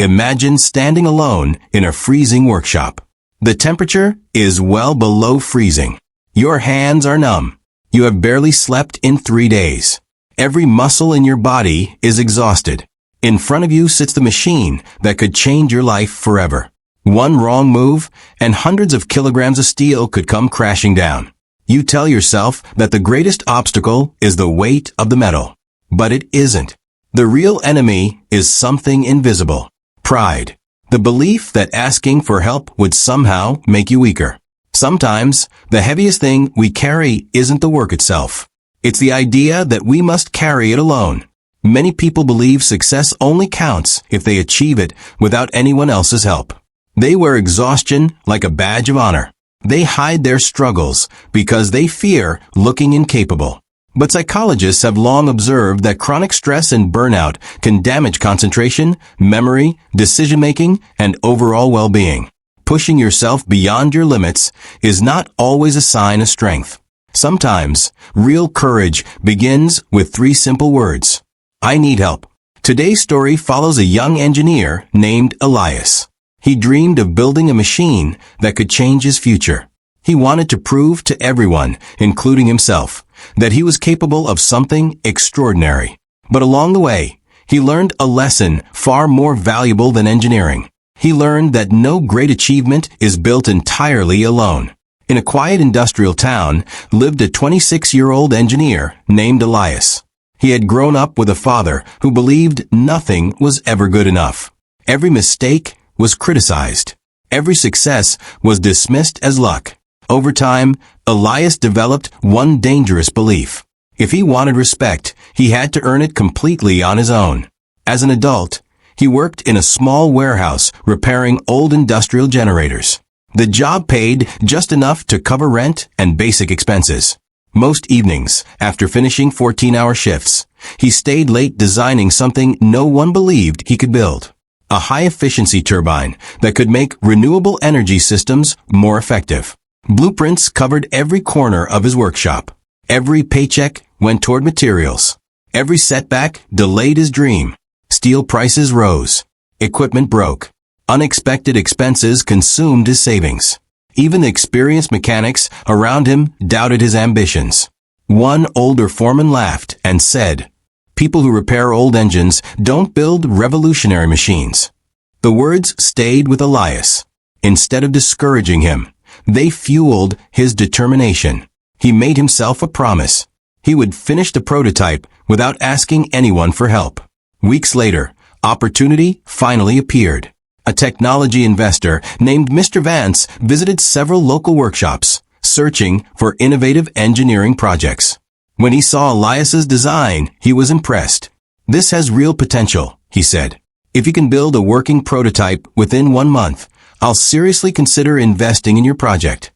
Imagine standing alone in a freezing workshop. The temperature is well below freezing. Your hands are numb. You have barely slept in 3 days. Every muscle in your body is exhausted. In front of you sits the machine that could change your life forever. One wrong move, and hundreds of kilograms of steel could come crashing down. You tell yourself that the greatest obstacle is the weight of the metal. But it isn't. The real enemy is something invisible. Pride. The belief that asking for help would somehow make you weaker. Sometimes, the heaviest thing we carry isn't the work itself. It's the idea that we must carry it alone. Many people believe success only counts if they achieve it without anyone else's help. They wear exhaustion like a badge of honor. They hide their struggles because they fear looking incapable. But psychologists have long observed that chronic stress and burnout can damage concentration, memory, decision-making, and overall well-being. Pushing yourself beyond your limits is not always a sign of strength. Sometimes, real courage begins with 3 simple words. I need help. Today's story follows a young engineer named Elias. He dreamed of building a machine that could change his future. He wanted to prove to everyone, including himself, that he was capable of something extraordinary. But along the way, he learned a lesson far more valuable than engineering. He learned that no great achievement is built entirely alone. In a quiet industrial town lived a 26-year-old engineer named Elias. He had grown up with a father who believed nothing was ever good enough. Every mistake was criticized. Every success was dismissed as luck. Over time, Elias developed one dangerous belief. If he wanted respect, he had to earn it completely on his own. As an adult, he worked in a small warehouse repairing old industrial generators. The job paid just enough to cover rent and basic expenses. Most evenings, after finishing 14-hour shifts, he stayed late designing something no one believed he could build. A high-efficiency turbine that could make renewable energy systems more effective. Blueprints covered every corner of his workshop. Every paycheck went toward materials. Every setback delayed his dream. Steel prices rose. Equipment broke. Unexpected expenses consumed his savings. Even the experienced mechanics around him doubted his ambitions. One older foreman laughed and said, "People who repair old engines don't build revolutionary machines." The words stayed with Elias. Instead of discouraging him, they fueled his determination. He made himself a promise. He would finish the prototype without asking anyone for help. Weeks later, opportunity finally appeared. A technology investor named Mr. Vance visited several local workshops, searching for innovative engineering projects. When he saw Elias's design, he was impressed. "This has real potential," he said. "If you can build a working prototype within 1 month, I'll seriously consider investing in your project."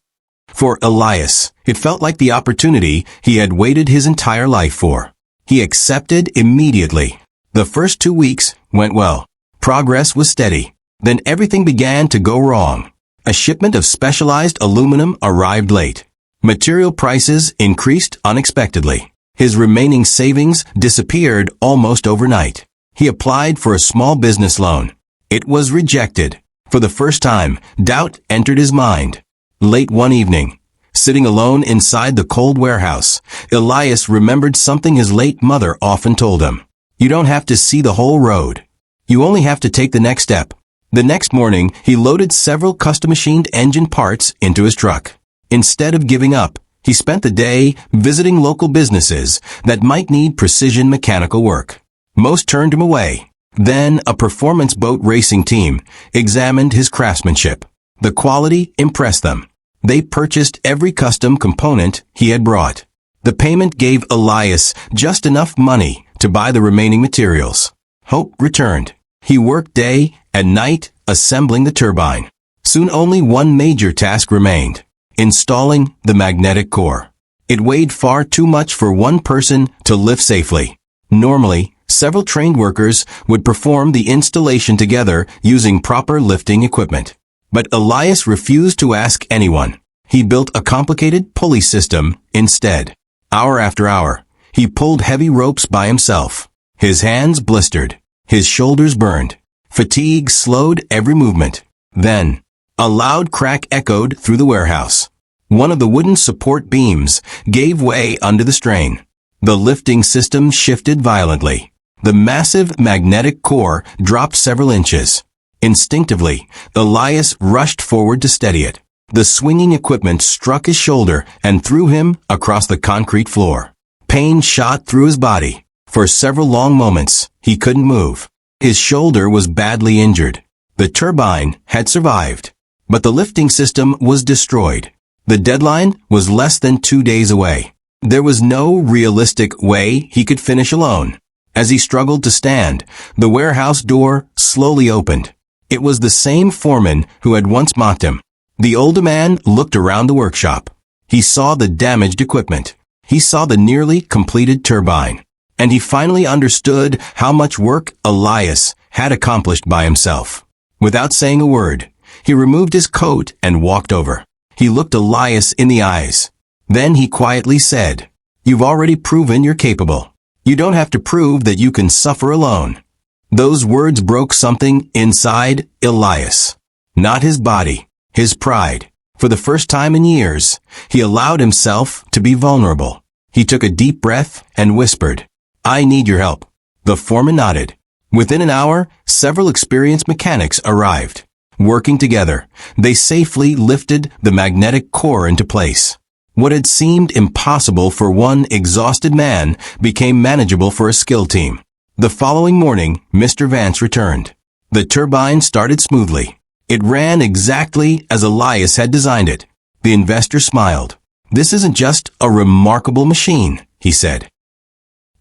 For Elias, it felt like the opportunity he had waited his entire life for. He accepted immediately. The first 2 weeks went well. Progress was steady. Then everything began to go wrong. A shipment of specialized aluminum arrived late. Material prices increased unexpectedly. His remaining savings disappeared almost overnight. He applied for a small business loan. It was rejected. For the first time, doubt entered his mind. Late one evening, sitting alone inside the cold warehouse, Elias remembered something his late mother often told him. "You don't have to see the whole road. You only have to take the next step." The next morning, he loaded several custom-machined engine parts into his truck. Instead of giving up, he spent the day visiting local businesses that might need precision mechanical work. Most turned him away. Then a performance boat racing team examined his craftsmanship. The quality impressed them. They purchased every custom component he had brought. The payment gave Elias just enough money to buy the remaining materials. Hope returned. He worked day and night assembling the turbine. Soon only one major task remained: installing the magnetic core. It weighed far too much for one person to lift safely. Normally, several trained workers would perform the installation together using proper lifting equipment. But Elias refused to ask anyone. He built a complicated pulley system instead. Hour after hour, he pulled heavy ropes by himself. His hands blistered. His shoulders burned. Fatigue slowed every movement. Then, a loud crack echoed through the warehouse. One of the wooden support beams gave way under the strain. The lifting system shifted violently. The massive magnetic core dropped several inches. Instinctively, Elias rushed forward to steady it. The swinging equipment struck his shoulder and threw him across the concrete floor. Pain shot through his body. For several long moments, he couldn't move. His shoulder was badly injured. The turbine had survived, but the lifting system was destroyed. The deadline was less than 2 days away. There was no realistic way he could finish alone. As he struggled to stand, the warehouse door slowly opened. It was the same foreman who had once mocked him. The older man looked around the workshop. He saw the damaged equipment. He saw the nearly completed turbine. And he finally understood how much work Elias had accomplished by himself. Without saying a word, he removed his coat and walked over. He looked Elias in the eyes. Then he quietly said, "You've already proven you're capable. You don't have to prove that you can suffer alone." Those words broke something inside Elias. Not his body, his pride. For the first time in years, he allowed himself to be vulnerable. He took a deep breath and whispered, "I need your help." The foreman nodded. Within an hour, several experienced mechanics arrived. Working together, they safely lifted the magnetic core into place. What had seemed impossible for one exhausted man became manageable for a skilled team. The following morning, Mr. Vance returned. The turbine started smoothly. It ran exactly as Elias had designed it. The investor smiled. "This isn't just a remarkable machine," he said.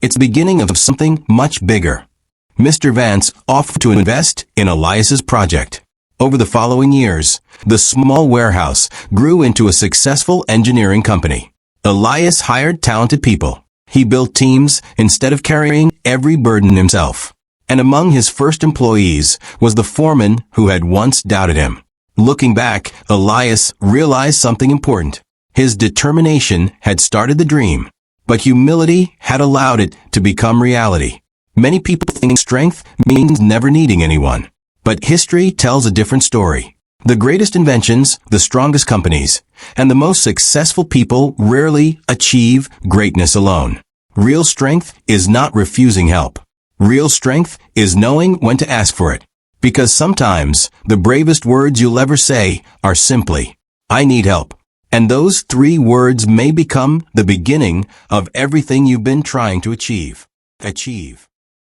"It's the beginning of something much bigger." Mr. Vance offered to invest in Elias's project. Over the following years, the small warehouse grew into a successful engineering company. Elias hired talented people. He built teams instead of carrying every burden himself. And among his first employees was the foreman who had once doubted him. Looking back, Elias realized something important. His determination had started the dream, but humility had allowed it to become reality. Many people think strength means never needing anyone. But history tells a different story. The greatest inventions, the strongest companies, and the most successful people rarely achieve greatness alone. Real strength is not refusing help. Real strength is knowing when to ask for it. Because sometimes the bravest words you'll ever say are simply, "I need help." And those 3 words may become the beginning of everything you've been trying to achieve.